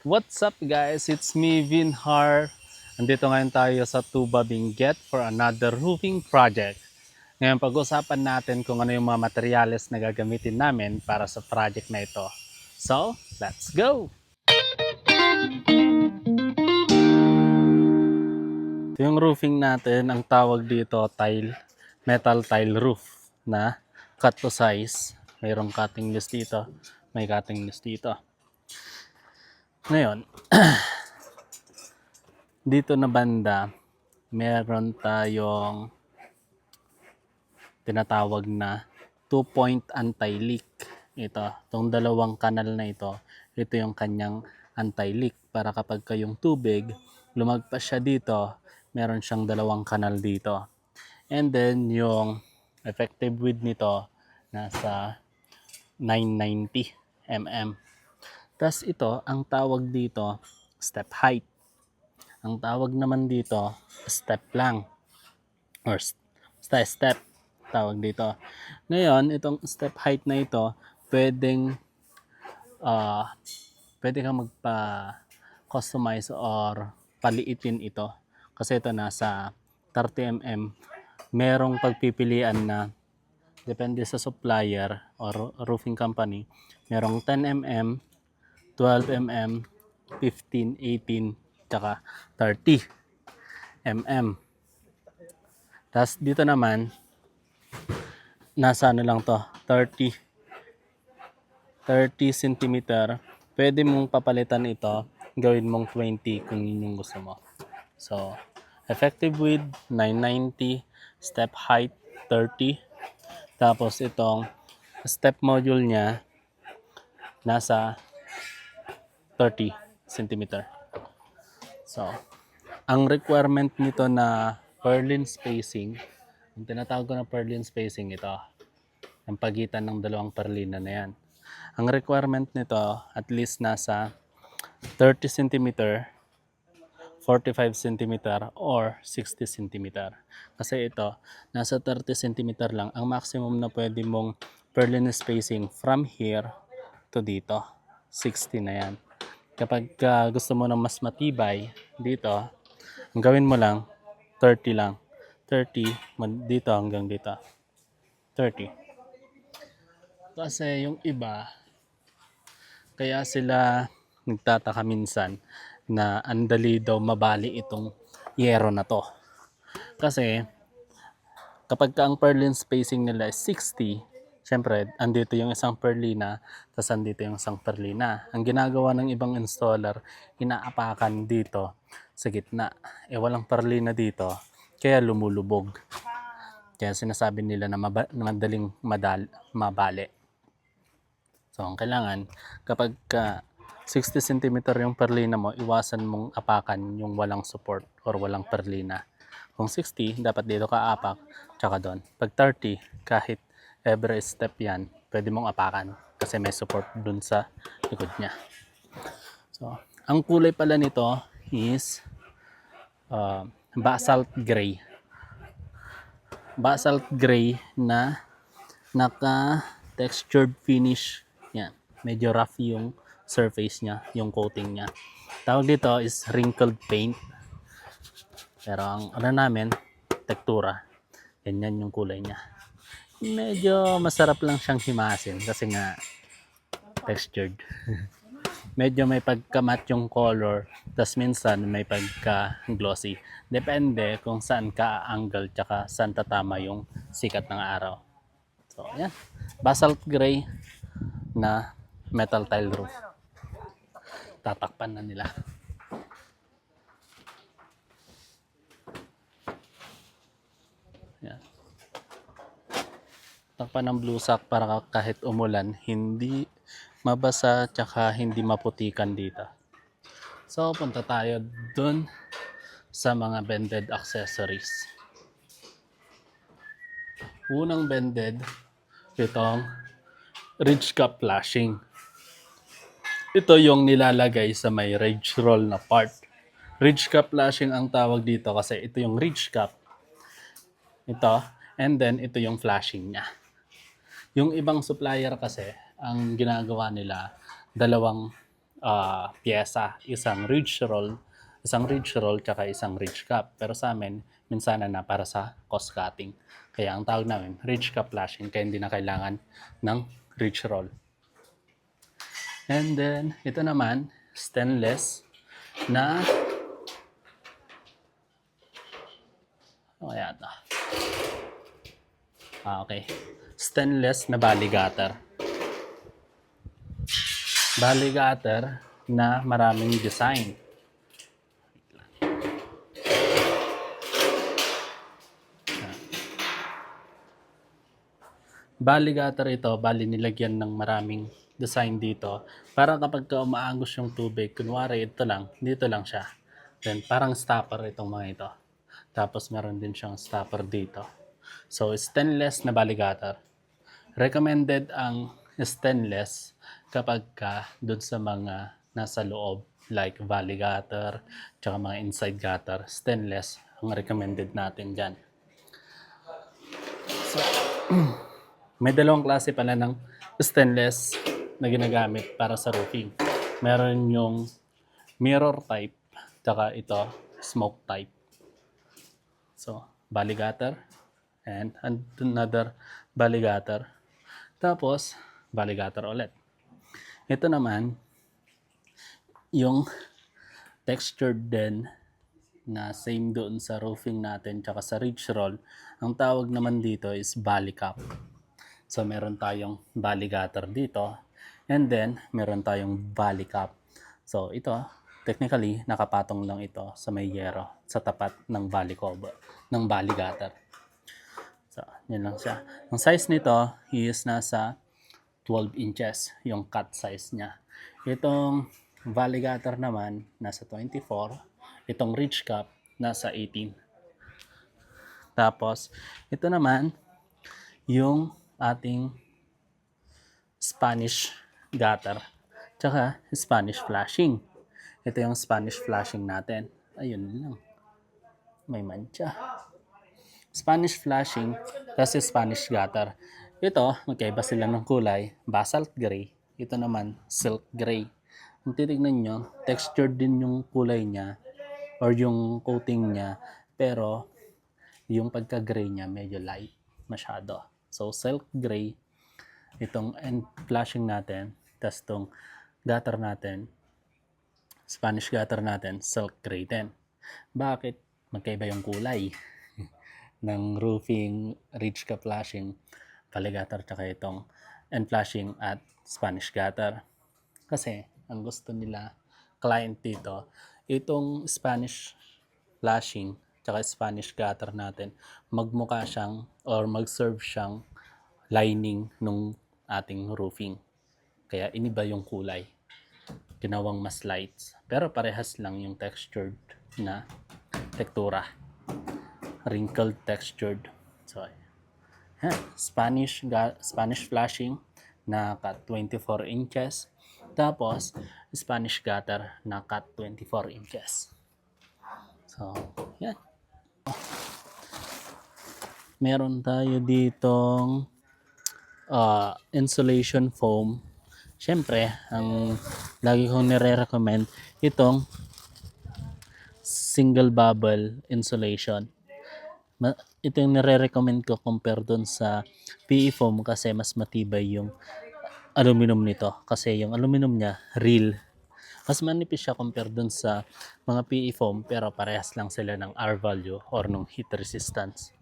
What's up guys? It's me, Vinhar. Andito ngayon tayo sa Tuba Benguet for another roofing project. Ngayon pag-usapan natin kung ano yung mga materyales na gagamitin namin para sa project na ito. So, let's go! Ito yung roofing natin. Ang tawag dito metal tile roof na cut to size. Mayroong cutting list dito. May cutting list dito. Ngayon, dito na banda, meron tayong tinatawag na 2-point anti-leak. Itong dalawang kanal na ito yung kanyang anti-leak para kapag kayong tubig, lumagpas siya dito, meron siyang dalawang kanal dito. And then yung effective width nito nasa 990 mm. Tapos ito, ang tawag dito, step height. Ang tawag naman dito, step lang or step tawag dito. Ngayon, itong step height na ito, pwedeng ah pwede kang magpa-customize or paliitin ito. Kasi ito nasa 30 mm. Merong pagpipilian na depende sa supplier or roofing company. Merong 10 mm, 12 mm, 15, 18, tsaka 30 mm. Tapos dito naman, nasa ano lang to, 30 cm. Pwede mong papalitan ito, gawin mong 20 kung yun yung gusto mo. So, effective width 990, step height 30. Tapos itong step module niya nasa 30 cm. So, ang requirement nito na purlin spacing, ang tinatawag ko na purlin spacing ito, ang pagitan ng dalawang perlina na yan. Ang requirement nito, at least nasa 30 cm, 45 cm, or 60 cm. Kasi ito, nasa 30 cm lang. Ang maximum na pwede mong purlin spacing from here to dito. 60 na yan. Kapag gusto mo ng mas matibay, dito, ang gawin mo lang, 30 lang. 30, dito hanggang dito. 30. Kasi yung iba, kaya sila nagtataka minsan na andali daw mabali itong yero na to. Kasi kapag ang purlin spacing nila is 60, syempre andito yung isang perlina, tapos andito yung isang perlina. Ang ginagawa ng ibang installer, inaapakan dito sa gitna. Walang perlina dito, kaya lumulubog. Kaya sinasabi nila na madaling mabali. So, ang kailangan, kapag 60 cm yung perlina mo, iwasan mong apakan yung walang support or walang perlina. Kung 60, dapat dito ka apak, tsaka doon. Pag 30, kahit every step yan, pwede mong apakan kasi may support dun sa likod niya. So, ang kulay pala nito is basalt gray. Basalt gray na naka-textured finish. Yan. Medyo rough yung surface niya, yung coating niya. Tawag dito is wrinkled paint. Pero ang ano namin, tektura. Ganyan yung kulay niya. Medyo masarap lang siyang himasin kasi nga textured. Medyo may pagka-matte yung color, tas minsan may pagka-glossy. Depende kung saan ka angle tsaka saan tatama yung sikat ng araw. So, yan. Basalt gray na metal tile roof. Tatakpan na nila. Yan. Takpan ng blue sack para kahit umulan, hindi mabasa tsaka hindi maputikan dito. So, punta tayo dun sa mga bended accessories. Unang bended, itong ridge cap flashing. Ito yung nilalagay sa may ridge roll na part. Ridge cap flashing ang tawag dito kasi ito yung ridge cap. Ito, and then ito yung flashing niya. Yung ibang supplier kasi, ang ginagawa nila, dalawang pyesa, isang ridge roll tsaka isang ridge cap. Pero sa amin, minsan na para sa cost cutting. Kaya ang tawag namin, ridge cap flashing, kaya hindi na kailangan ng ridge roll. And then, ito naman, stainless na kaya ito. Okay. Stainless na bali gutter. Bali gutter na maraming design. Bali gutter ito, bali nilagyan ng maraming design dito para kapag ka umaagos yung tubig, kunwari ito lang, dito lang siya. Then parang stopper itong mga ito. Tapos meron din siyang stopper dito. So stainless na bali gutter. Recommended ang stainless kapag ka doon sa mga nasa loob like valley gutter, tsaka mga inside gutter, stainless ang recommended natin dyan. So, may dalawang klase pala ng stainless na ginagamit para sa roofing. Meron yung mirror type, tsaka ito, smoke type. So, valley gutter and another valley gutter. Tapos, valley gutter ulit. Ito naman, yung textured din na same doon sa roofing natin tsaka sa ridge roll. Ang tawag naman dito is valley cap. So, meron tayong valley gutter dito. And then, meron tayong valley cap. So, ito, technically, nakapatong lang ito sa may yero sa tapat ng valley cover, ng valley gutter. So, yun lang siya. Ang size nito is nasa 12 inches, yung cut size niya. Itong valley gutter naman, nasa 24. Itong ridge cap, nasa 18. Tapos, ito naman, yung ating Spanish gutter, tsaka Spanish flashing. Ito yung Spanish flashing natin. Ayun lang. May mancha. Spanish flashing, kasi Spanish gutter. Ito, magkaiba sila ng kulay. Basalt gray. Ito naman, silk gray. Kung titignan nyo, textured din yung kulay niya or yung coating niya. Pero, yung pagka-gray niya, medyo light masyado. So, silk gray, itong end flashing natin, tapos itong gutter natin, Spanish gutter natin, silk gray din. Bakit? Magkaiba yung kulay ng roofing, ridge cap flashing, valley gutter, tsaka itong end flashing at Spanish gutter. Kasi, ang gusto nila, client dito, itong Spanish flashing, tsaka Spanish gutter natin, magmukha siyang or mag-serve siyang lining nung ating roofing. Kaya iniba yung kulay. Ginawang mas lights. Pero parehas lang yung textured na tektura. Wrinkled textured. So, Spanish flashing na cut 24 inches. Tapos, Spanish gutter na cut 24 inches. So, yan. Meron tayo ditong insulation foam. Siyempre, ang lagi kong nire-recommend itong single bubble insulation. Ito yung nire-recommend ko compare dun sa PE foam kasi mas matibay yung aluminum nito. Kasi yung aluminum niya, real. Mas manipis siya compare dun sa mga PE foam pero parehas lang sila ng R value or ng heat resistance.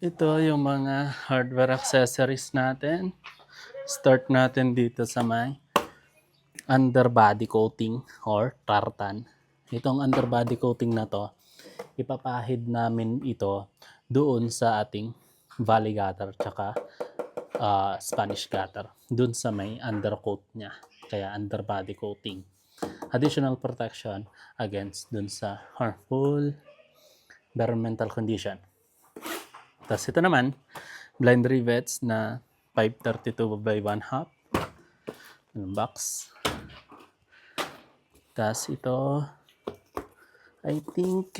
Ito yung mga hardware accessories natin. Start natin dito sa may underbody coating or tartan. Itong underbody coating na to, ipapahid namin ito doon sa ating valley gutter tsaka Spanish gutter. Doon sa may undercoat niya. Kaya underbody coating. Additional protection against doon sa harmful environmental condition. Tapos ito naman, blind rivets na 532 by 1/2 box. Tapos ito, I think,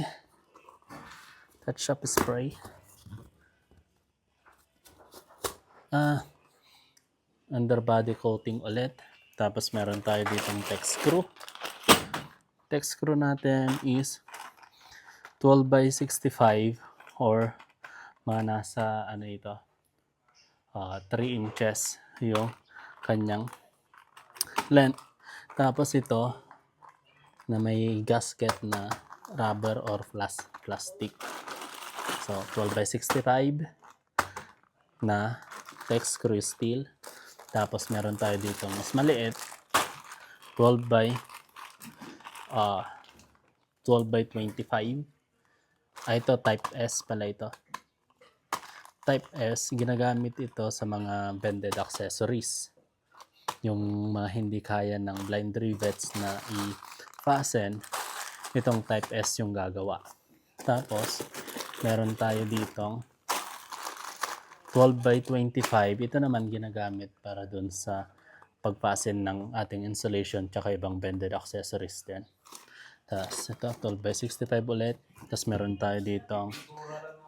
touch up spray. Underbody coating ulit. Tapos meron tayo ditong text screw. Text screw natin is 12 by 65 or mga nasa 3 inches yung kanyang length. Tapos ito na may gasket na rubber or plastic. So 12 by 65 na text screw steel. Tapos meron tayo dito mas maliit 12 by 25. Ito type S pala ito. Type S, ginagamit ito sa mga bended accessories. Yung mga hindi kaya ng blind rivets na i-fasten, itong type S yung gagawa. Tapos, meron tayo ditong 12 by 25. Ito naman ginagamit para dun sa pag-fasten ng ating insulation tsaka ibang bended accessories din. Tapos, ito 12 by 65 ulit. Tapos, meron tayo ditong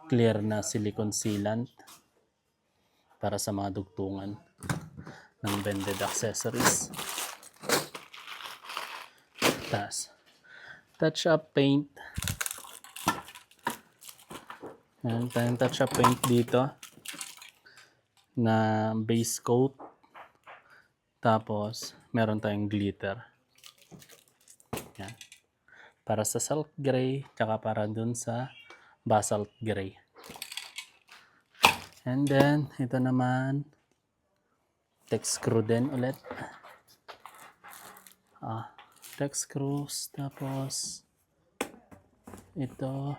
clear na silicone sealant para sa mga dugtungan ng bended accessories. Tapos, touch-up paint. Meron tayong touch-up paint dito na base coat. Tapos, meron tayong glitter. Yan. Para sa salt gray, tsaka para dun sa basalt gray. And then, ito naman, text screw din ulit. Text screws. Tapos, ito,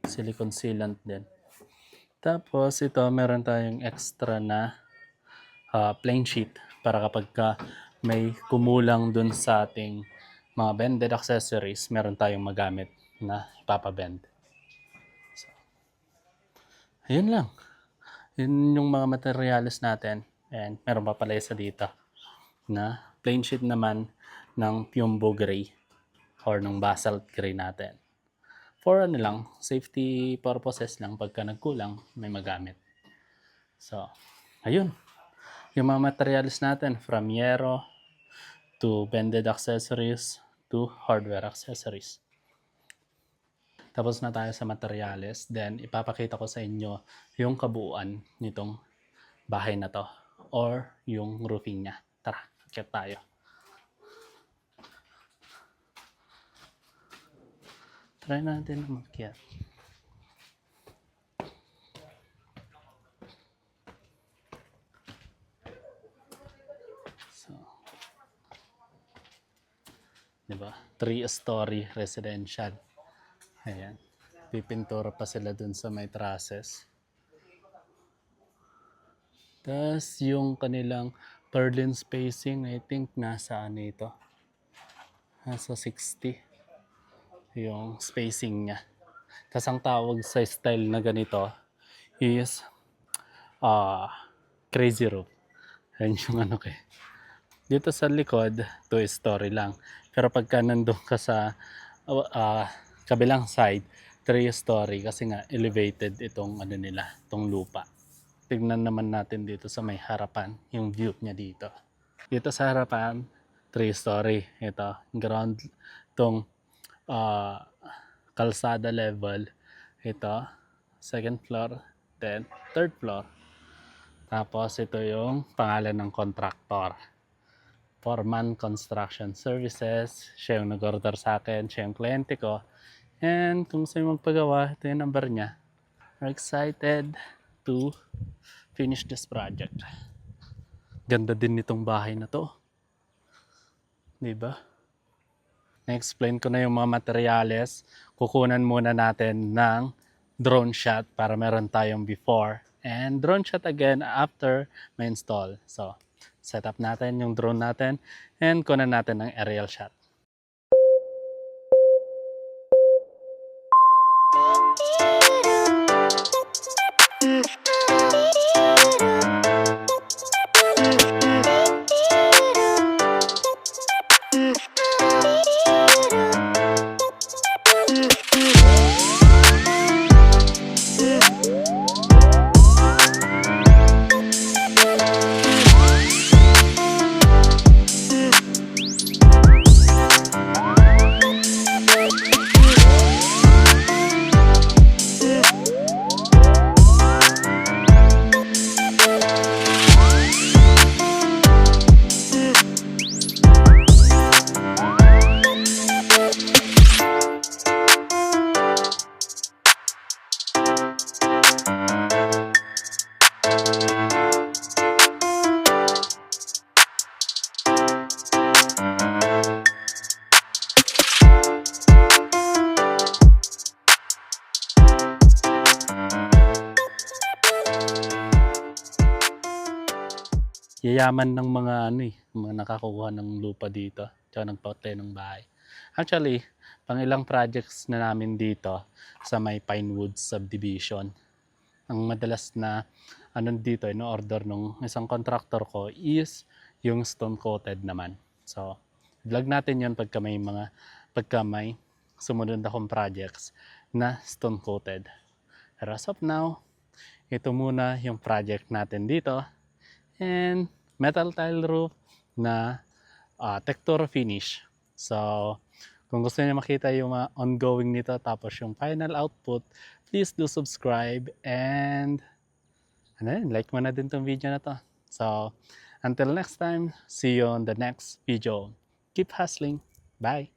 silicone sealant din. Tapos, ito, meron tayong extra na plain sheet para kapag may kumulang dun sa ating mga bended accessories, meron tayong magamit na ipapabend. So, ayun lang. Yun yung mga materials natin. And meron pa pala isa dito na plain sheet naman ng Piombo gray or ng basalt gray natin. For safety purposes lang, pagka nagkulang, may magamit. So, ayun. Yung mga materials natin from yero to bended accessories to hardware accessories. Tapos na tayo sa materials, then ipapakita ko sa inyo yung kabuuan nitong bahay na to or yung roofing niya. Tara, akyat tayo. Try natin umakyat. So, diba? 3-story residential. Ayan. Pipintura pa sila dun sa may trusses. Tapos yung kanilang purlin spacing, I think nasa ito? Nasa 60. Yung spacing niya. Tapos ang tawag sa style na ganito is crazy roof. Ayan yung Dito sa likod, 2-story lang. Pero pagka nandun ka sa kabilang side, 3-story kasi nga elevated itong itong lupa. Tignan naman natin dito sa may harapan, yung view niya dito. Dito sa harapan, 3-story. Ito, ground, itong kalsada level. Ito, second floor, then third floor. Tapos ito yung pangalan ng contractor. Foreman Construction Services. Siya yung nag-order sa akin. Siya yung kliyente ko. And kung sa'yo magpagawa, ito yung number niya. We're excited to finish this project. Ganda din nitong bahay na to. Diba? Na-explain ko na yung mga materyales. Kukunan muna natin ng drone shot para meron tayong before. And drone shot again after ma-install. So, set up natin yung drone natin and kunan natin ng aerial shot. mayaman ng mga mga nakakuha ng lupa dito, tsaka nagpatayo ng bahay. Actually, pang ilang projects na namin dito sa may Pinewoods subdivision. Ang madalas na dito, ino-order nung isang contractor ko is yung stone coated naman. So, vlog natin yon pagka may sumunod akong projects na stone coated. Pero as of now, ito muna yung project natin dito. And metal tile roof na texture finish. So, kung gusto niyo makita yung mga ongoing nito tapos yung final output, please do subscribe and like mo na din tong video na to. So, until next time, see you on the next video. Keep hustling. Bye!